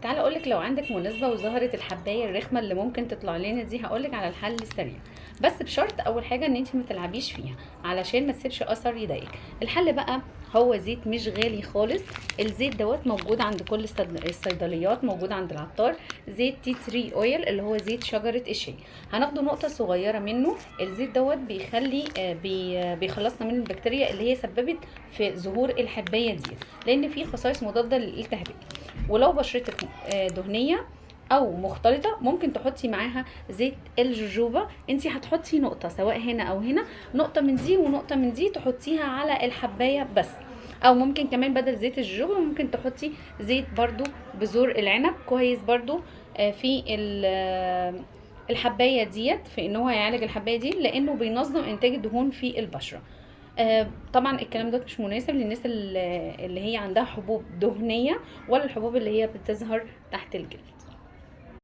تعالى اقولك لو عندك مناسبه وظهرت الحبايه الرخمه اللي ممكن تطلع لنا دي، هقولك على الحل السريع. بس بشرط اول حاجه ان انت ما تلعبيش فيها علشان ما تسيبش اثر يضايقك. الحل بقى هو زيت مش غالي خالص. الزيت دوت موجود عند كل الصيدليات، موجود عند العطار. زيت تي تري اويل اللي هو زيت شجره الشاي. هناخده نقطه صغيره منه. الزيت دوت بيخلي بيخلصنا من البكتيريا اللي هي سببت في ظهور الحبايه دي، لان فيه خصائص مضاده للالتهابات. ولو بشرتك دهنيه او مختلطه ممكن تحطي معاها زيت الجوجوبا. انتي هتحطي نقطه سواء هنا او هنا، نقطه من دي ونقطه من دي تحطيها على الحبايه بس. او ممكن كمان بدل زيت الجوجوبا ممكن تحطي زيت برضو بذور العنب، كويس برضو في الحبايه ديت، في ان هو يعالج الحبايه دي لانه بينظم انتاج الدهون في البشره. طبعا الكلام ده مش مناسب للناس اللي هي عندها حبوب دهنيه، ولا الحبوب اللي هي بتظهر تحت الجلد.